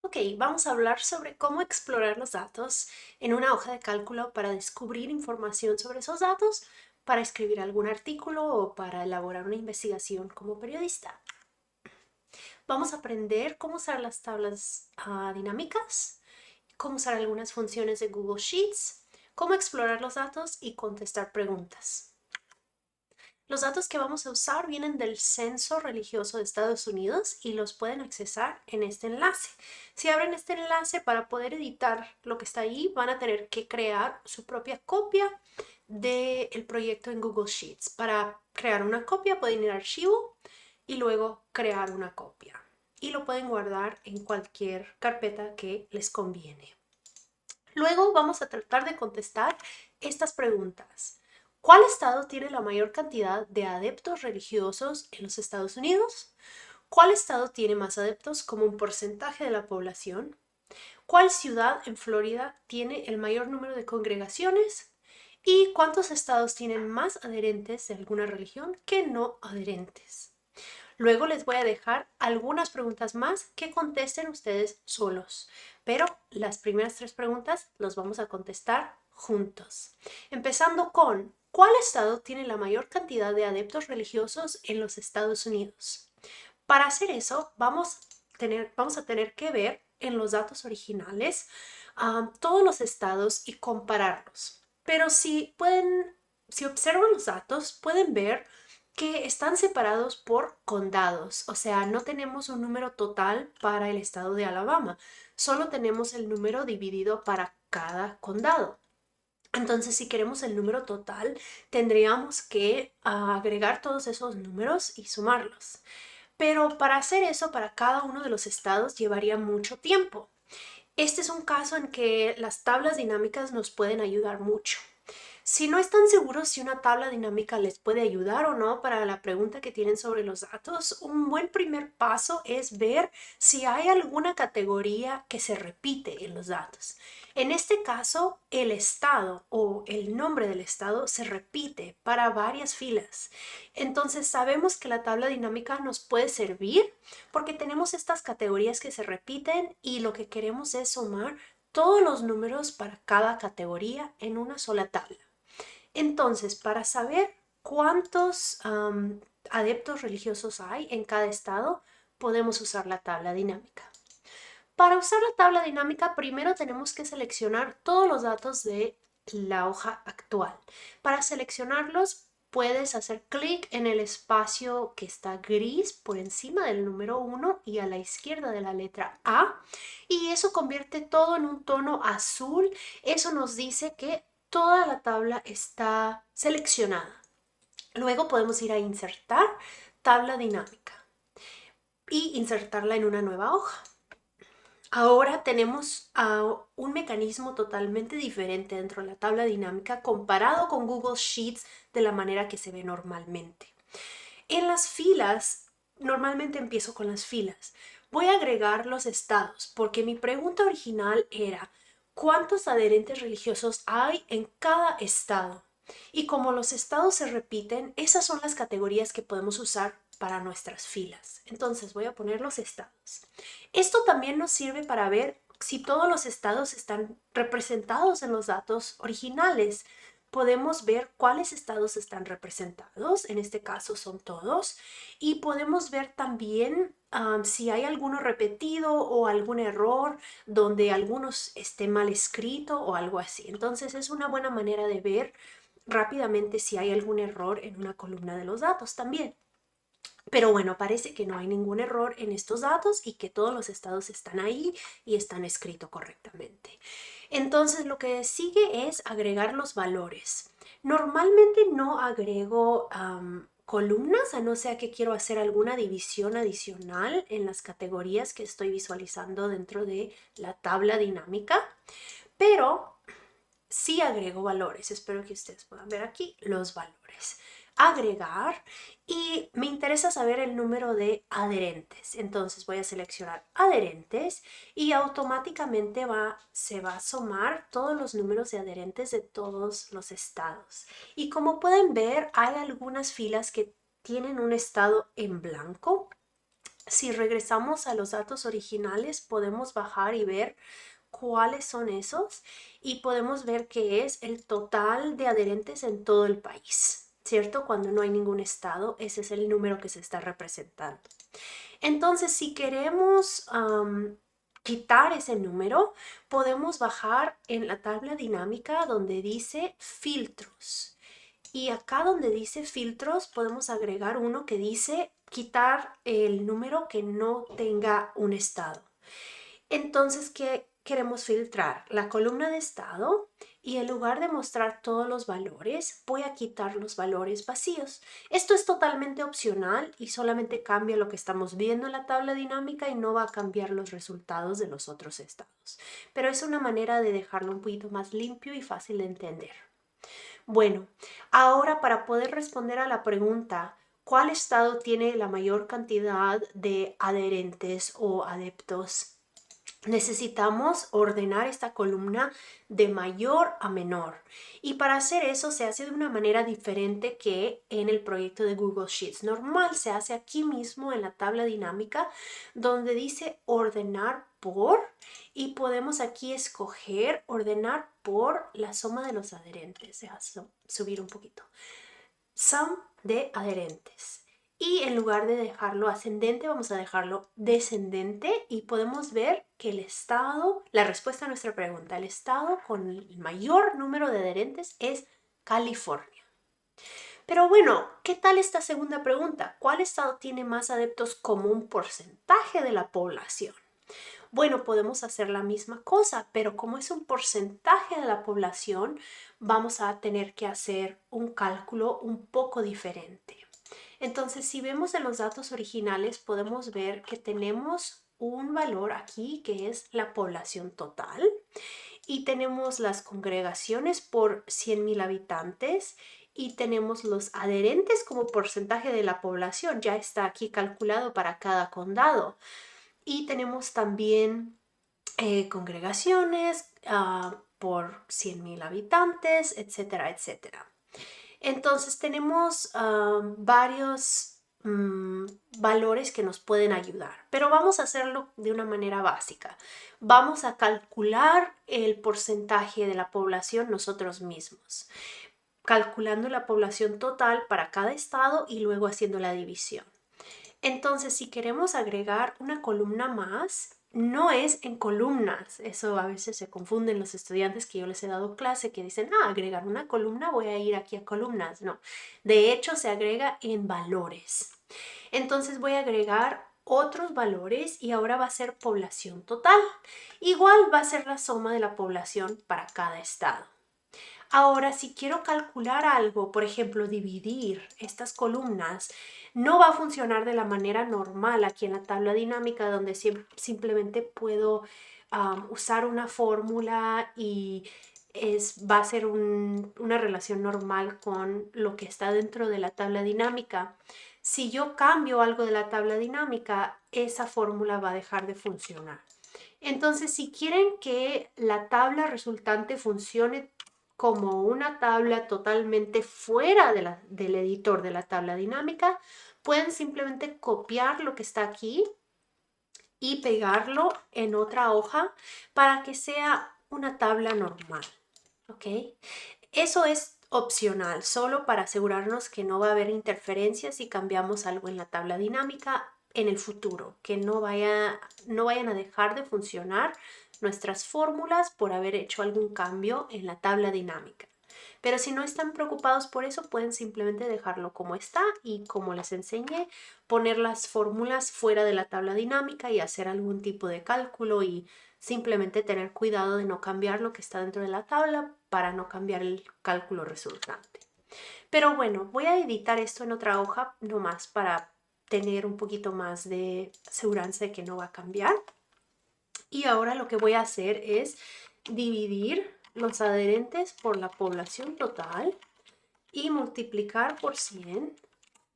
Ok, vamos a hablar sobre cómo explorar los datos en una hoja de cálculo para descubrir información sobre esos datos, para escribir algún artículo o para elaborar una investigación como periodista. Vamos a aprender cómo usar las tablas dinámicas, cómo usar algunas funciones de Google Sheets, cómo explorar los datos y contestar preguntas. Los datos que vamos a usar vienen del Censo Religioso de Estados Unidos y los pueden accesar en este enlace. Si abren este enlace para poder editar lo que está ahí, van a tener que crear su propia copia del proyecto en Google Sheets. Para crear una copia pueden ir a Archivo y luego crear una copia. Y lo pueden guardar en cualquier carpeta que les conviene. Luego vamos a tratar de contestar estas preguntas. ¿Cuál estado tiene la mayor cantidad de adeptos religiosos en los Estados Unidos? ¿Cuál estado tiene más adeptos como un porcentaje de la población? ¿Cuál ciudad en Florida tiene el mayor número de congregaciones? ¿Y cuántos estados tienen más adherentes de alguna religión que no adherentes? Luego les voy a dejar algunas preguntas más que contesten ustedes solos, pero las primeras tres preguntas las vamos a contestar juntos. Empezando con, ¿cuál estado tiene la mayor cantidad de adeptos religiosos en los Estados Unidos? Para hacer eso, vamos a tener que ver en los datos originales todos los estados y compararlos. Pero si observan los datos, pueden ver que están separados por condados, o sea, no tenemos un número total para el estado de Alabama, solo tenemos el número dividido para cada condado. Entonces, si queremos el número total, tendríamos que agregar todos esos números y sumarlos. Pero para hacer eso, para cada uno de los estados llevaría mucho tiempo. Este es un caso en que las tablas dinámicas nos pueden ayudar mucho. Si no están seguros si una tabla dinámica les puede ayudar o no para la pregunta que tienen sobre los datos, un buen primer paso es ver si hay alguna categoría que se repite en los datos. En este caso, el estado o el nombre del estado se repite para varias filas. Entonces sabemos que la tabla dinámica nos puede servir porque tenemos estas categorías que se repiten y lo que queremos es sumar todos los números para cada categoría en una sola tabla. Entonces, para saber cuántos adeptos religiosos hay en cada estado, podemos usar la tabla dinámica. Para usar la tabla dinámica, primero tenemos que seleccionar todos los datos de la hoja actual. Para seleccionarlos, puedes hacer clic en el espacio que está gris por encima del número 1 y a la izquierda de la letra A, y eso convierte todo en un tono azul. Eso nos dice que toda la tabla está seleccionada. Luego podemos ir a insertar tabla dinámica y insertarla en una nueva hoja. Ahora tenemos un mecanismo totalmente diferente dentro de la tabla dinámica comparado con Google Sheets de la manera que se ve normalmente. En las filas, normalmente empiezo con las filas. Voy a agregar los estados porque mi pregunta original era ¿cuántos adherentes religiosos hay en cada estado? Y como los estados se repiten, esas son las categorías que podemos usar para nuestras filas. Entonces voy a poner los estados. Esto también nos sirve para ver si todos los estados están representados en los datos originales. Podemos ver cuáles estados están representados, en este caso son todos, y podemos ver también si hay alguno repetido o algún error donde algunos esté mal escrito o algo así. Entonces es una buena manera de ver rápidamente si hay algún error en una columna de los datos también. Pero bueno, parece que no hay ningún error en estos datos y que todos los estados están ahí y están escritos correctamente. Entonces lo que sigue es agregar los valores. Normalmente no agrego columnas, a no ser que quiero hacer alguna división adicional en las categorías que estoy visualizando dentro de la tabla dinámica, pero sí agrego valores. Espero que ustedes puedan ver aquí los valores. Agregar, y me interesa saber el número de adherentes. Entonces voy a seleccionar adherentes y automáticamente se va a sumar todos los números de adherentes de todos los estados. Y como pueden ver, hay algunas filas que tienen un estado en blanco. Si regresamos a los datos originales, podemos bajar y ver cuáles son esos y podemos ver que es el total de adherentes en todo el país, ¿cierto? Cuando no hay ningún estado, ese es el número que se está representando. Entonces, si queremos quitar ese número, podemos bajar en la tabla dinámica donde dice filtros. Y acá donde dice filtros, podemos agregar uno que dice quitar el número que no tenga un estado. Entonces, ¿qué queremos filtrar? La columna de estado y en lugar de mostrar todos los valores, voy a quitar los valores vacíos. Esto es totalmente opcional y solamente cambia lo que estamos viendo en la tabla dinámica y no va a cambiar los resultados de los otros estados. Pero es una manera de dejarlo un poquito más limpio y fácil de entender. Bueno, ahora para poder responder a la pregunta, ¿cuál estado tiene la mayor cantidad de adherentes o adeptos? Necesitamos ordenar esta columna de mayor a menor. Y para hacer eso se hace de una manera diferente que en el proyecto de Google Sheets. Normal se hace aquí mismo en la tabla dinámica donde dice ordenar por y podemos aquí escoger ordenar por la suma de los adherentes. Deja subir un poquito. Sum de adherentes. Y en lugar de dejarlo ascendente, vamos a dejarlo descendente y podemos ver que el estado, la respuesta a nuestra pregunta, el estado con el mayor número de adherentes es California. Pero bueno, ¿qué tal esta segunda pregunta? ¿Cuál estado tiene más adeptos como un porcentaje de la población? Bueno, podemos hacer la misma cosa, pero como es un porcentaje de la población, vamos a tener que hacer un cálculo un poco diferente. Entonces, si vemos en los datos originales, podemos ver que tenemos un valor aquí que es la población total y tenemos las congregaciones por 100,000 habitantes y tenemos los adherentes como porcentaje de la población. Ya está aquí calculado para cada condado. Y tenemos también congregaciones por 100,000 habitantes, etcétera, etcétera. Entonces tenemos varios valores que nos pueden ayudar, pero vamos a hacerlo de una manera básica. Vamos a calcular el porcentaje de la población nosotros mismos, calculando la población total para cada estado y luego haciendo la división. Entonces, si queremos agregar una columna más, no es en columnas. Eso a veces se confunden los estudiantes que yo les he dado clase que dicen, agregar una columna, voy a ir aquí a columnas. No, de hecho se agrega en valores. Entonces voy a agregar otros valores y ahora va a ser población total. Igual va a ser la suma de la población para cada estado. Ahora, si quiero calcular algo, por ejemplo, dividir estas columnas, no va a funcionar de la manera normal aquí en la tabla dinámica, donde simplemente puedo usar una fórmula y va a ser una relación normal con lo que está dentro de la tabla dinámica. Si yo cambio algo de la tabla dinámica, esa fórmula va a dejar de funcionar. Entonces, si quieren que la tabla resultante funcione como una tabla totalmente fuera del editor de la tabla dinámica, pueden simplemente copiar lo que está aquí y pegarlo en otra hoja para que sea una tabla normal. ¿Ok? Eso es opcional, solo para asegurarnos que no va a haber interferencias si cambiamos algo en la tabla dinámica en el futuro, que no vayan a dejar de funcionar nuestras fórmulas por haber hecho algún cambio en la tabla dinámica. Pero si no están preocupados por eso, pueden simplemente dejarlo como está y como les enseñé, poner las fórmulas fuera de la tabla dinámica y hacer algún tipo de cálculo y simplemente tener cuidado de no cambiar lo que está dentro de la tabla para no cambiar el cálculo resultante. Pero bueno, voy a editar esto en otra hoja nomás para tener un poquito más de seguridad de que no va a cambiar. Y ahora lo que voy a hacer es dividir los adherentes por la población total y multiplicar por 100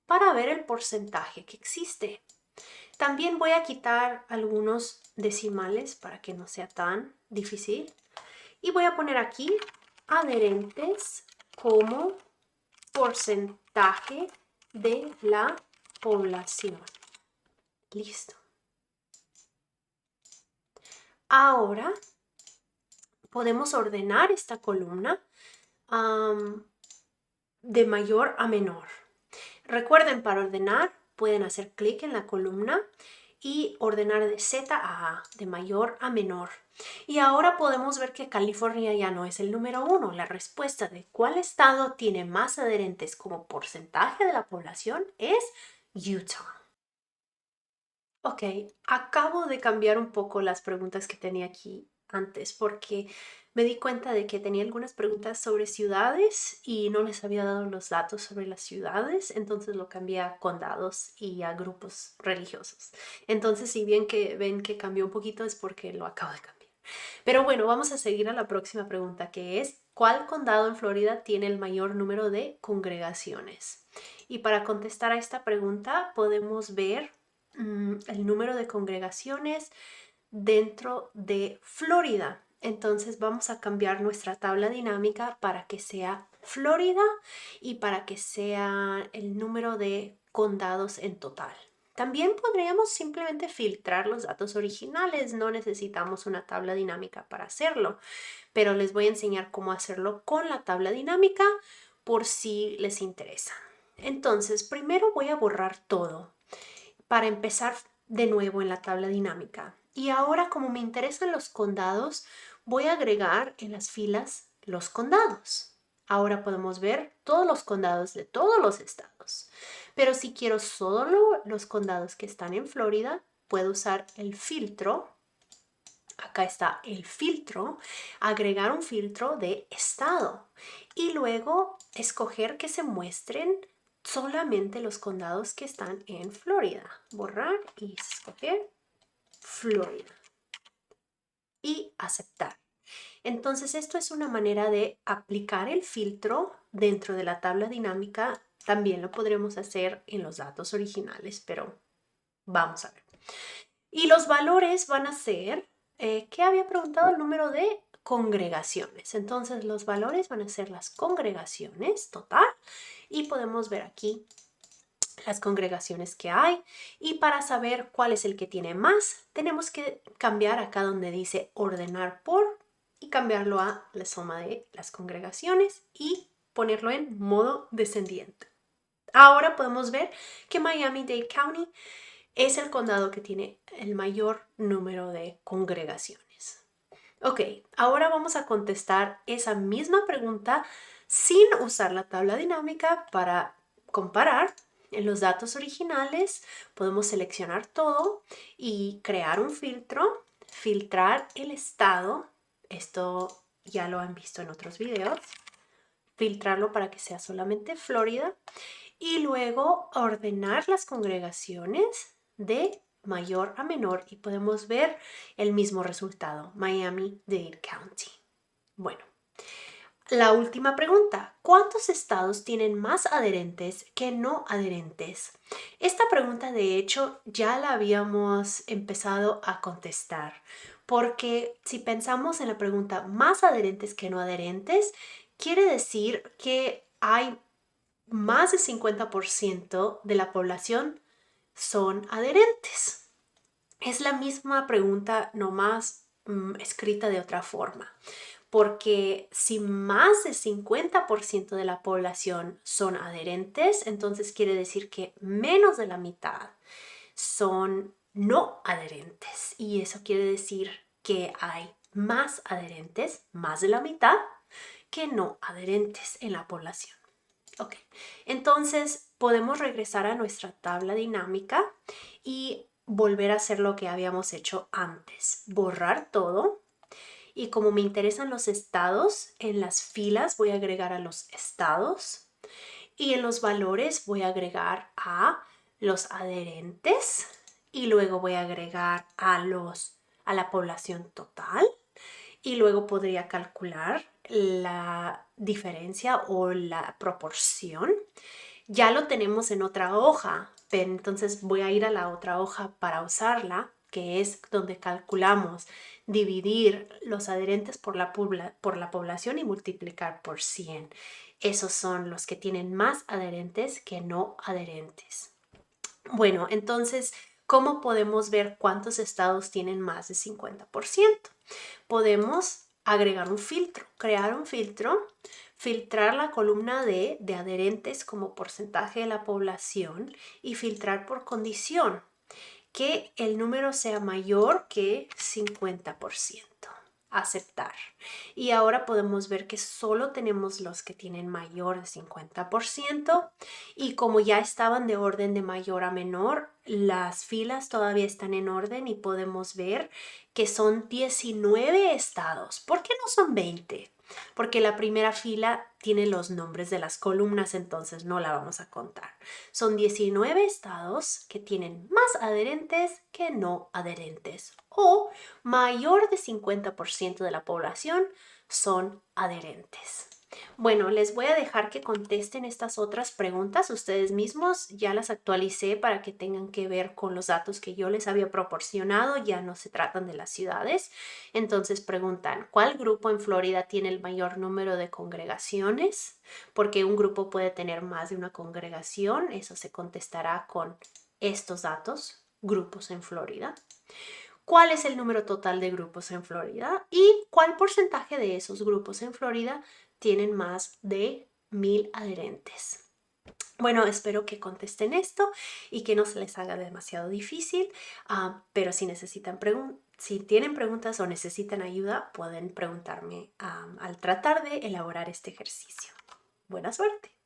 para ver el porcentaje que existe. También voy a quitar algunos decimales para que no sea tan difícil. Y voy a poner aquí adherentes como porcentaje de la población. Listo. Ahora podemos ordenar esta columna de mayor a menor. Recuerden, para ordenar pueden hacer clic en la columna y ordenar de Z a A, de mayor a menor. Y ahora podemos ver que California ya no es el número 1. La respuesta de cuál estado tiene más adherentes como porcentaje de la población es Utah. Ok, acabo de cambiar un poco las preguntas que tenía aquí antes porque me di cuenta de que tenía algunas preguntas sobre ciudades y no les había dado los datos sobre las ciudades, entonces lo cambié a condados y a grupos religiosos. Entonces, si bien que ven que cambió un poquito es porque lo acabo de cambiar. Pero bueno, vamos a seguir a la próxima pregunta, que es, ¿cuál condado en Florida tiene el mayor número de congregaciones? Y para contestar a esta pregunta podemos ver el número de congregaciones dentro de Florida. Entonces vamos a cambiar nuestra tabla dinámica para que sea Florida y para que sea el número de condados en total. También podríamos simplemente filtrar los datos originales, no necesitamos una tabla dinámica para hacerlo, pero les voy a enseñar cómo hacerlo con la tabla dinámica por si les interesa. Entonces, primero voy a borrar todo para empezar de nuevo en la tabla dinámica. Y ahora, como me interesan los condados, voy a agregar en las filas los condados. Ahora podemos ver todos los condados de todos los estados. Pero si quiero solo los condados que están en Florida, puedo usar el filtro. Acá está el filtro, agregar un filtro de estado y luego escoger que se muestren solamente los condados que están en Florida. Borrar y escoger Florida y aceptar. Entonces esto es una manera de aplicar el filtro dentro de la tabla dinámica. También lo podremos hacer en los datos originales, pero vamos a ver. Y los valores van a ser, ¿qué había preguntado? El número de congregaciones. Entonces los valores van a ser las congregaciones total y podemos ver aquí las congregaciones que hay. Y para saber cuál es el que tiene más, tenemos que cambiar acá donde dice ordenar por y cambiarlo a la suma de las congregaciones y ponerlo en modo descendiente. Ahora podemos ver que Miami-Dade County es el condado que tiene el mayor número de congregaciones. Ok, ahora vamos a contestar esa misma pregunta sin usar la tabla dinámica para comparar. En los datos originales podemos seleccionar todo y crear un filtro, filtrar el estado. Esto ya lo han visto en otros videos. Filtrarlo para que sea solamente Florida y luego ordenar las congregaciones de mayor a menor y podemos ver el mismo resultado, Miami-Dade County. Bueno, la última pregunta, ¿cuántos estados tienen más adherentes que no adherentes? Esta pregunta de hecho ya la habíamos empezado a contestar porque si pensamos en la pregunta más adherentes que no adherentes, quiere decir que hay más del 50% de la población son adherentes. Es la misma pregunta, nomás escrita de otra forma. Porque si más del 50% de la población son adherentes, entonces quiere decir que menos de la mitad son no adherentes. Y eso quiere decir que hay más adherentes, más de la mitad, que no adherentes en la población. Ok, entonces podemos regresar a nuestra tabla dinámica y volver a hacer lo que habíamos hecho antes. Borrar todo y como me interesan los estados, en las filas voy a agregar a los estados y en los valores voy a agregar a los adherentes y luego voy a agregar a la población total y luego podría calcular la diferencia o la proporción. Ya lo tenemos en otra hoja, pero entonces voy a ir a la otra hoja para usarla, que es donde calculamos dividir los adherentes por la población y multiplicar por 100. Esos son los que tienen más adherentes que no adherentes. Bueno, entonces ¿Cómo podemos ver cuántos estados tienen más de 50%? Podemos agregar un filtro, crear un filtro, filtrar la columna de adherentes como porcentaje de la población y filtrar por condición, que el número sea mayor que 50%. Aceptar. Y ahora podemos ver que solo tenemos los que tienen mayor de 50% y como ya estaban de orden de mayor a menor, las filas todavía están en orden y podemos ver que son 19 estados. ¿Por qué no son 20? Porque la primera fila tiene los nombres de las columnas, entonces no la vamos a contar. Son 19 estados que tienen más adherentes que no adherentes o mayor de 50% de la población son adherentes. Bueno, les voy a dejar que contesten estas otras preguntas ustedes mismos. Ya las actualicé para que tengan que ver con los datos que yo les había proporcionado. Ya no se tratan de las ciudades. Entonces preguntan, ¿cuál grupo en Florida tiene el mayor número de congregaciones? Porque un grupo puede tener más de una congregación. Eso se contestará con estos datos, grupos en Florida. ¿Cuál es el número total de grupos en Florida? ¿Y cuál porcentaje de esos grupos en Florida tienen más de 1000 adherentes? Bueno, espero que contesten esto y que no se les haga demasiado difícil, pero si tienen preguntas o necesitan ayuda, pueden preguntarme al tratar de elaborar este ejercicio. Buena suerte.